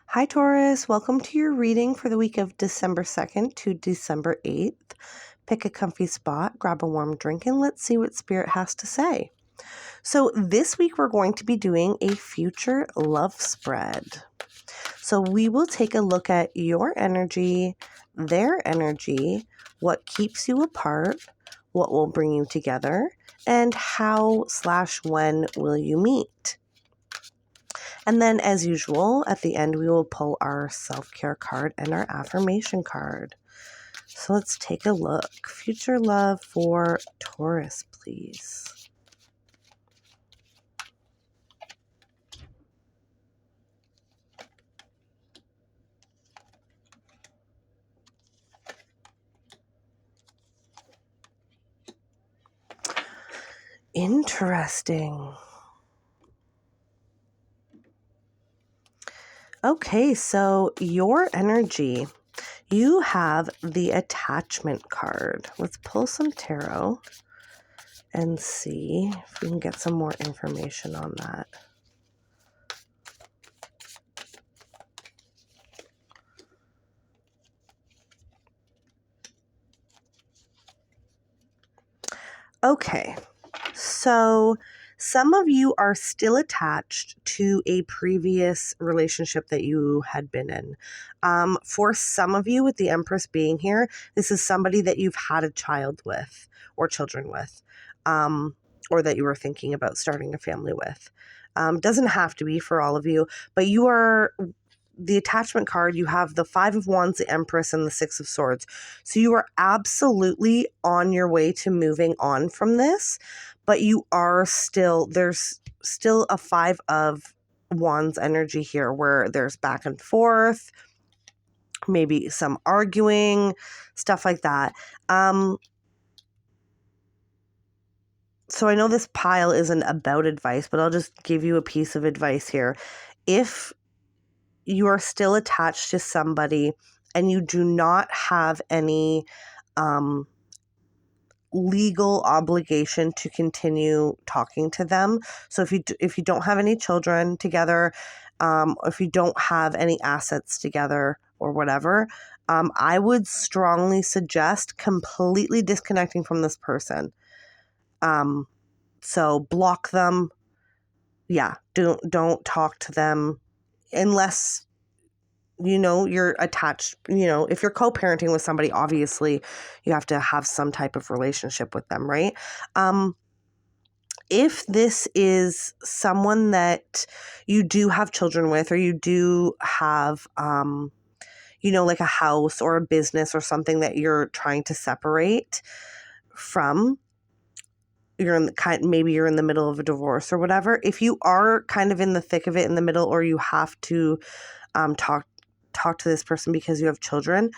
Hi, Taurus. Welcome to your reading for the week of December 2nd to December 8th. Pick a comfy spot, grab a warm drink, and let's see what Spirit has to say. So, this week we're going to be doing a future love spread. So, we will take a look at your energy, their energy, what keeps you apart, what will bring you together, and how/when will you meet. And then, as usual, at the end, we will pull our self-care card and our affirmation card. So let's take a look. Future love for Taurus, please. Interesting. Okay, so your energy. You have the attachment card. Let's pull some tarot and see if we can get some more information on that. Okay, so some of you are still attached to a previous relationship that you had been in. For some of you, with the Empress being here, this is somebody that you've had a child with or children with, or that you were thinking about starting a family with. Doesn't have to be for all of you, but you are the attachment card. You have the Five of Wands, the Empress, and the Six of Swords. So you are absolutely on your way to moving on from this, but you are there's still a Five of Wands energy here where there's back and forth, maybe some arguing, stuff like that. So I know this pile isn't about advice, but I'll just give you a piece of advice here. If you are still attached to somebody and you do not have any legal obligation to continue talking to them. So if you don't have any children together, if you don't have any assets together or whatever, I would strongly suggest completely disconnecting from this person. So block them. Yeah, don't talk to them unless you're attached. If you're co-parenting with somebody, obviously you have to have some type of relationship with them, right? If this is someone that you do have children with, or you do have like a house or a business or something that you're trying to separate from, maybe you're in the middle of a divorce or whatever. If you are kind of in the thick of it, in the middle, or you have to talk to this person because you have children,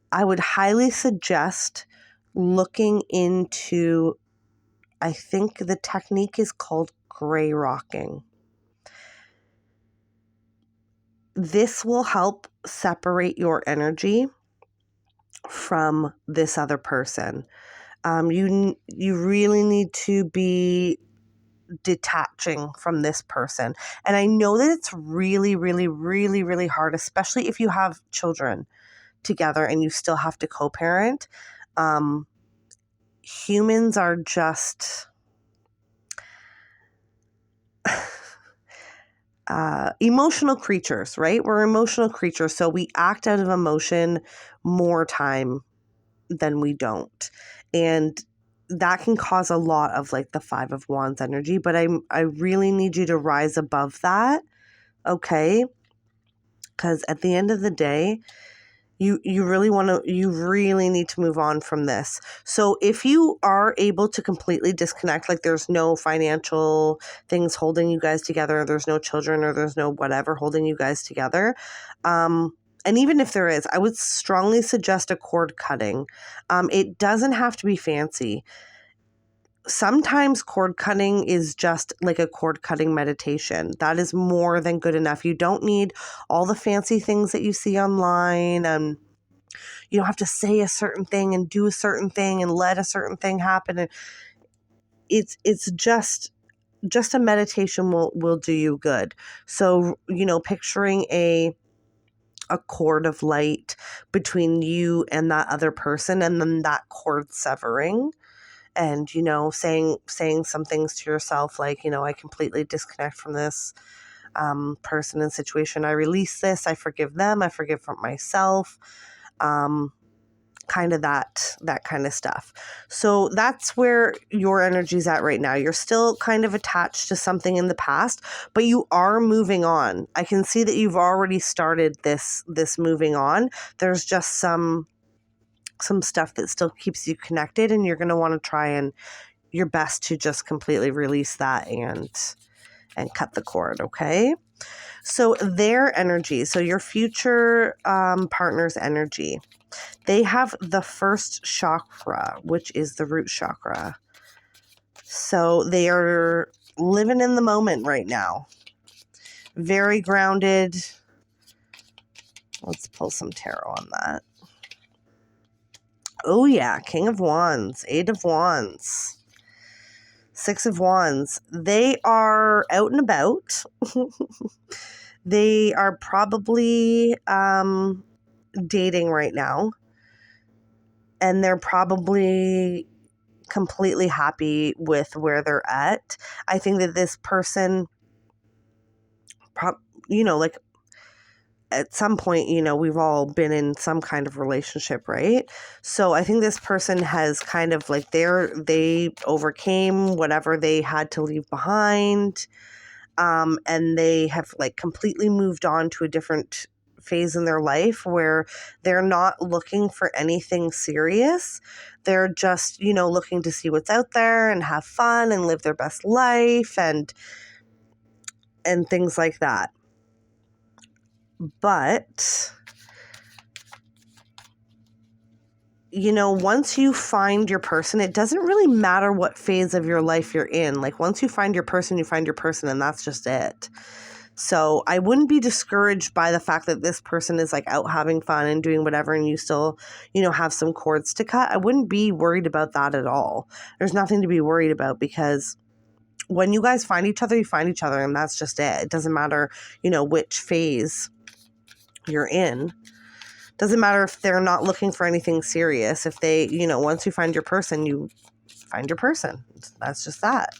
I would highly suggest looking into, I think the technique is called gray rocking. This will help separate your energy from this other person. You really need to be detaching from this person. And I know that it's really, really, really, really hard, especially if you have children together and you still have to co-parent. Humans are just emotional creatures, right? We're emotional creatures, so we act out of emotion more time than we don't. And that can cause a lot of like the Five of Wands energy, but I really need you to rise above that, okay? Because at the end of the day, you really need to move on from this. So if you are able to completely disconnect, like there's no financial things holding you guys together, there's no children, or there's no whatever holding you guys together, and even if there is, I would strongly suggest a cord cutting. It doesn't have to be fancy. Sometimes cord cutting is just like a cord cutting meditation. That is more than good enough. You don't need all the fancy things that you see online. You don't have to say a certain thing and do a certain thing and let a certain thing happen. And it's just just a meditation will do you good. So, picturing a cord of light between you and that other person, and then that cord severing, and saying some things to yourself like, I completely disconnect from this person and situation. I release this. I forgive them. I forgive myself. Kind of that kind of stuff. So that's where your energy's at right now. You're still kind of attached to something in the past, but you are moving on. I can see that you've already started this moving on. There's just some stuff that still keeps you connected, and you're going to want to try and your best to just completely release that and cut the cord. Okay. So their energy, so your future partner's energy, they have the first chakra, which is the root chakra. So they are living in the moment right now. Very grounded. Let's pull some tarot on that. Oh yeah, King of Wands, 8 of Wands, 6 of Wands. They are out and about. They are probably dating right now. And they're probably completely happy with where they're at. I think that this person, like at some point, we've all been in some kind of relationship, right? So I think this person has kind of like they overcame whatever they had to leave behind. And they have like completely moved on to a different phase in their life where they're not looking for anything serious. They're just, looking to see what's out there and have fun and live their best life and things like that. But, once you find your person, it doesn't really matter what phase of your life you're in. Like once you find your person, and that's just it. So I wouldn't be discouraged by the fact that this person is like out having fun and doing whatever, and you still, have some cords to cut. I wouldn't be worried about that at all. There's nothing to be worried about, because when you guys find each other, you find each other, and that's just it. It doesn't matter, which phase you're in. Doesn't matter if they're not looking for anything serious. If they, once you find your person, you find your person. That's just that.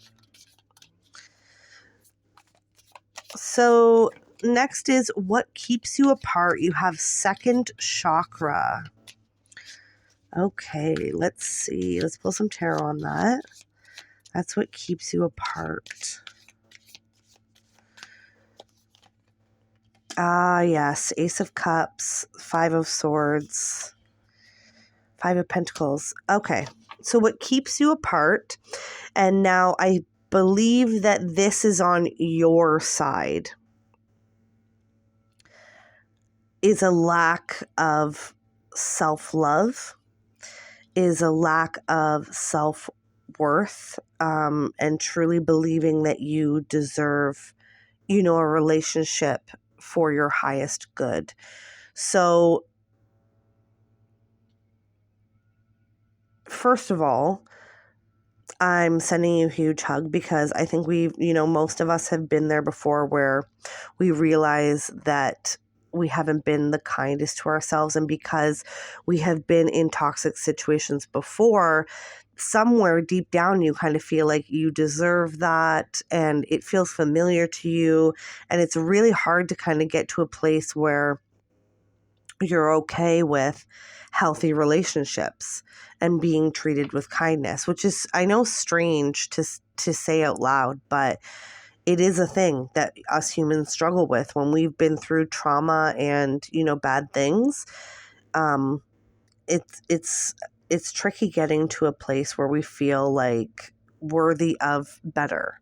So next is what keeps you apart. You have second chakra. Okay, let's see. Let's pull some tarot on that. That's what keeps you apart. Yes. Ace of Cups, 5 of Swords, 5 of Pentacles. Okay, so what keeps you apart, and now I believe that this is on your side, is a lack of self-love, is a lack of self-worth, and truly believing that you deserve, a relationship for your highest good. So, first of all, I'm sending you a huge hug, because I think most of us have been there before, where we realize that we haven't been the kindest to ourselves. And because we have been in toxic situations before, somewhere deep down, you kind of feel like you deserve that, and it feels familiar to you. And it's really hard to kind of get to a place where you're okay with healthy relationships and being treated with kindness, which is, I know, strange to say out loud, but it is a thing that us humans struggle with when we've been through trauma and, bad things. It's tricky getting to a place where we feel like worthy of better.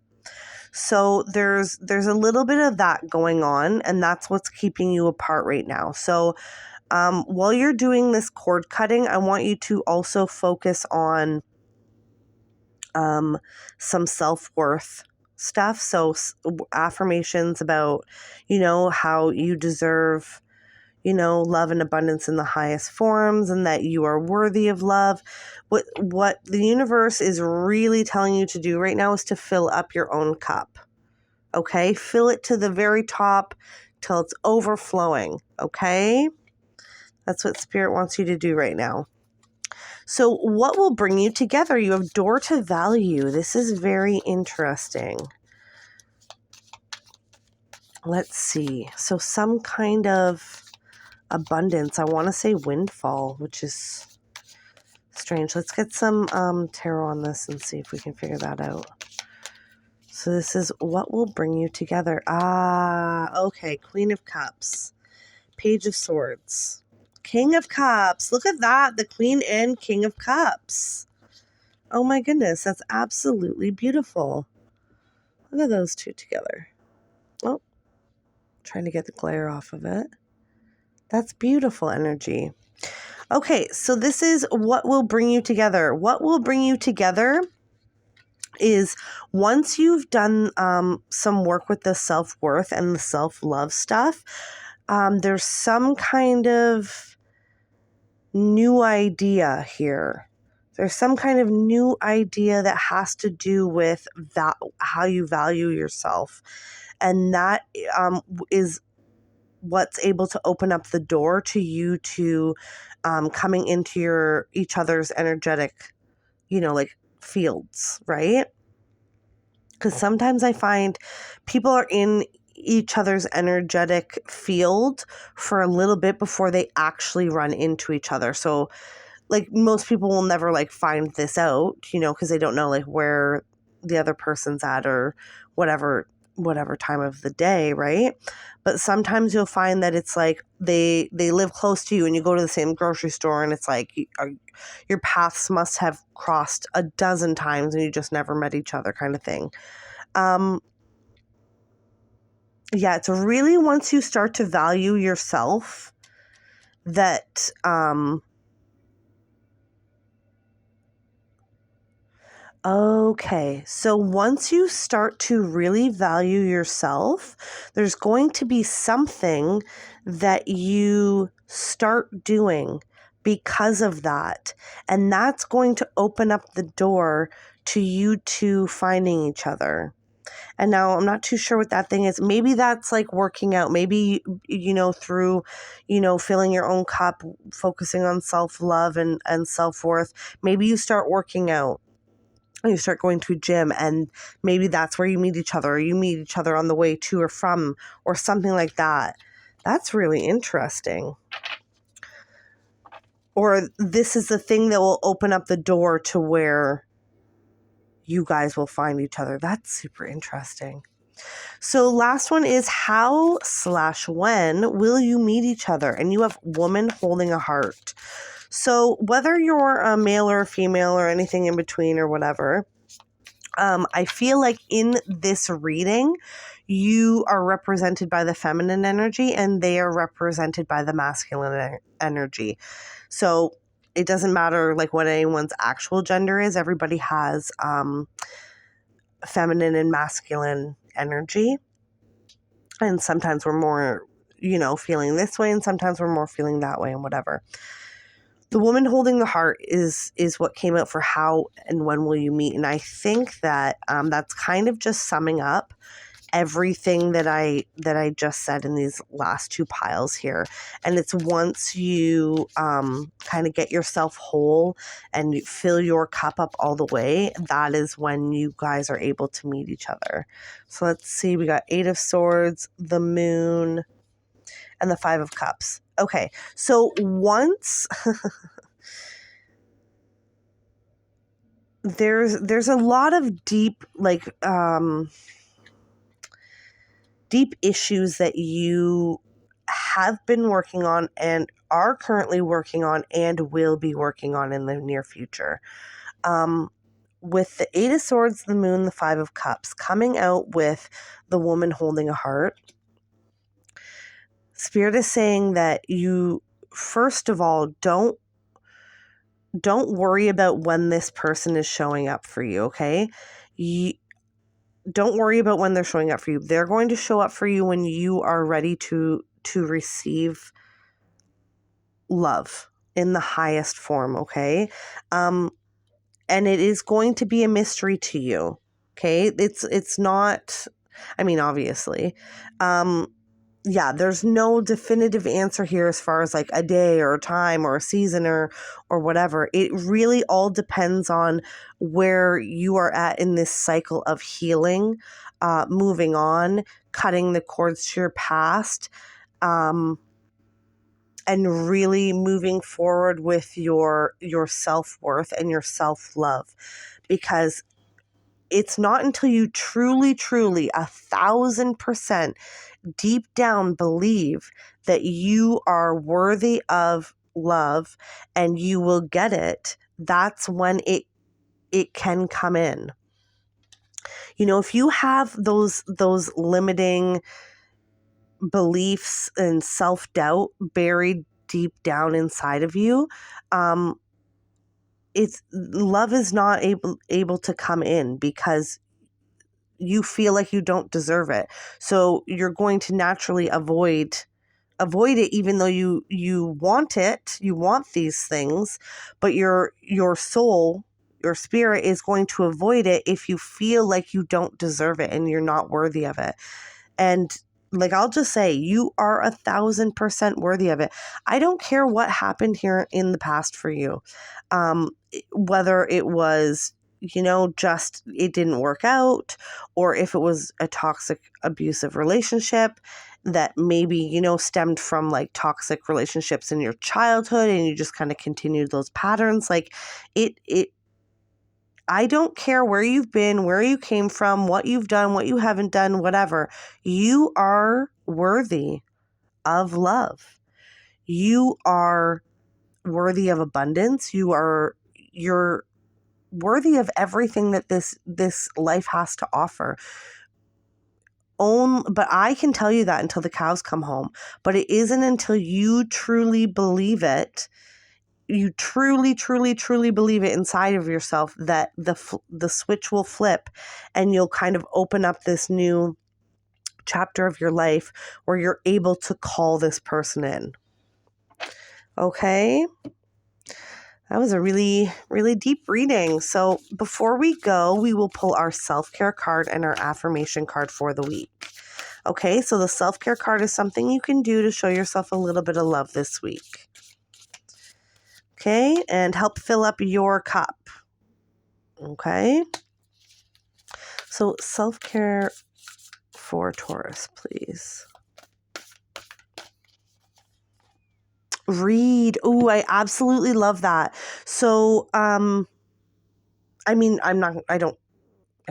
So there's a little bit of that going on, and that's what's keeping you apart right now. So while you're doing this cord cutting, I want you to also focus on some self-worth stuff. So affirmations about, how you deserve, love and abundance in the highest forms, and that you are worthy of love. What the universe is really telling you to do right now is to fill up your own cup. Okay? Fill it to the very top till it's overflowing. Okay? That's what Spirit wants you to do right now. So what will bring you together? You have door to value. This is very interesting. Let's see. So some kind of abundance. I want to say windfall, which is strange. Let's get some tarot on this and see if we can figure that out. So this is what will bring you together. Okay. Queen of Cups. Page of Swords. King of Cups. Look at that. The Queen and King of Cups. Oh my goodness. That's absolutely beautiful. Look at those two together. Oh, trying to get the glare off of it. That's beautiful energy. Okay, so this is what will bring you together. What will bring you together is once you've done some work with the self-worth and the self-love stuff, there's some kind of new idea here. There's some kind of new idea that has to do with how you value yourself. And that is what's able to open up the door to you to coming into each other's energetic, like fields, right? Because sometimes I find people are in each other's energetic field for a little bit before they actually run into each other. So like most people will never like find this out, because they don't know like where the other person's at or whatever time of the day, right? But sometimes you'll find that it's like they live close to you and you go to the same grocery store and it's like your paths must have crossed a dozen times and you just never met each other kind of thing. Yeah, it's really once you start to value yourself that okay, so once you start to really value yourself, there's going to be something that you start doing because of that. And that's going to open up the door to you two finding each other. And now I'm not too sure what that thing is. Maybe that's like working out. Maybe, through, filling your own cup, focusing on self-love and self-worth. Maybe you start working out. You start going to a gym and maybe that's where you meet each other, or you meet each other on the way to or from or something like that. That's really interesting. Or this is the thing that will open up the door to where you guys will find each other. That's super interesting. So last one is how/when will you meet each other? And you have woman holding a heart. So whether you're a male or a female or anything in between or whatever, I feel like in this reading, you are represented by the feminine energy and they are represented by the masculine energy. So it doesn't matter like what anyone's actual gender is. Everybody has feminine and masculine energy. And sometimes we're more, feeling this way and sometimes we're more feeling that way and whatever. The woman holding the heart is what came out for how and when will you meet. And I think that that's kind of just summing up everything that I just said in these last two piles here. And it's once you kind of get yourself whole and you fill your cup up all the way, that is when you guys are able to meet each other. So let's see, we got 8 of Swords, the Moon, and the 5 of Cups. Okay, so once there's a lot of deep deep issues that you have been working on and are currently working on and will be working on in the near future. With the 8 of Swords, the Moon, the 5 of Cups, coming out with the woman holding a heart, Spirit is saying that you, first of all, don't worry about when this person is showing up for you, okay? Don't worry about when they're showing up for you. They're going to show up for you when you are ready to receive love in the highest form, okay? And it is going to be a mystery to you, okay? It's not, I mean, obviously. Yeah, there's no definitive answer here as far as like a day or a time or a season or whatever. It really all depends on where you are at in this cycle of healing, moving on, cutting the cords to your past, and really moving forward with your self-worth and your self-love, because it's not until you truly 1,000% deep down believe that you are worthy of love and you will get it, that's when it can come in. You know, if you have those limiting beliefs and self-doubt buried deep down inside of you, it's love is not able to come in because you feel like you don't deserve it. So you're going to naturally avoid it, even though you want it, you want these things, but your soul, your spirit is going to avoid it if you feel like you don't deserve it and you're not worthy of it. And like, I'll just say, you are 1,000% worthy of it. I don't care what happened here in the past for you. Whether it was, just it didn't work out, or if it was a toxic, abusive relationship that maybe, stemmed from like toxic relationships in your childhood and you just kind of continued those patterns. Like I don't care where you've been, where you came from, what you've done, what you haven't done, whatever. You are worthy of love. You are worthy of abundance. You're worthy of everything that this life has to offer. But I can tell you that until the cows come home. But it isn't until you truly believe it, you truly believe it inside of yourself, that the switch will flip and you'll kind of open up this new chapter of your life where you're able to call this person in. Okay? That was a really, really deep reading. So before we go, we will pull our self-care card and our affirmation card for the week. Okay, so the self-care card is something you can do to show yourself a little bit of love this week. Okay, and help fill up your cup. Okay, so self-care for Taurus, please. Read. Ooh, I absolutely love that. So, I mean, I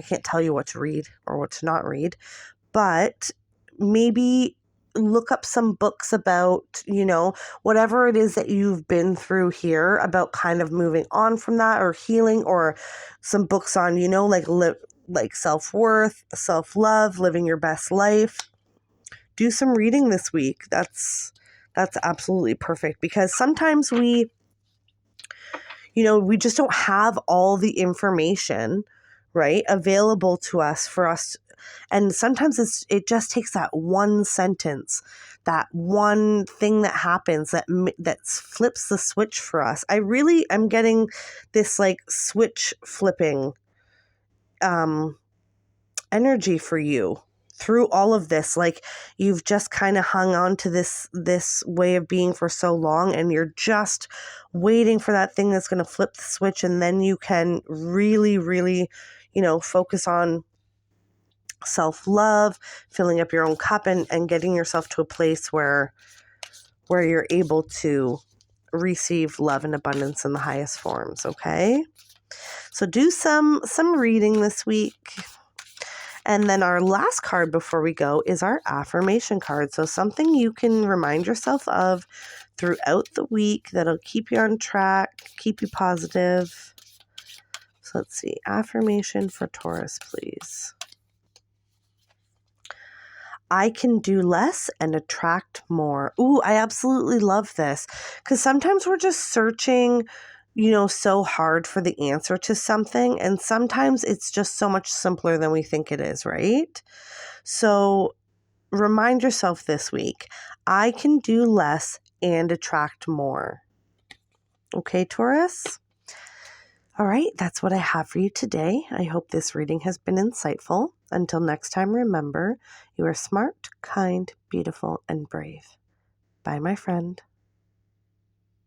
can't tell you what to read or what to not read, but maybe look up some books about, whatever it is that you've been through here, about kind of moving on from that or healing, or some books on, like self-worth, self-love, living your best life. Do some reading this week. That's absolutely perfect, because sometimes we just don't have all the information, right, available to us for us. And sometimes it just takes that one sentence, that one thing that happens that flips the switch for us. I really am getting this like switch flipping energy for you through all of this. Like, you've just kind of hung on to this way of being for so long, and you're just waiting for that thing that's going to flip the switch, and then you can really, really, focus on self-love, filling up your own cup, and getting yourself to a place where you're able to receive love and abundance in the highest forms. Okay, so do some reading this week. And then our last card before we go is our affirmation card. So something you can remind yourself of throughout the week that'll keep you on track, keep you positive. So let's see. Affirmation for Taurus, please. I can do less and attract more. Ooh, I absolutely love this, because sometimes we're just searching, so hard for the answer to something. And sometimes it's just so much simpler than we think it is, right? So remind yourself this week, I can do less and attract more. Okay, Taurus? All right, that's what I have for you today. I hope this reading has been insightful. Until next time, remember, you are smart, kind, beautiful, and brave. Bye, my friend.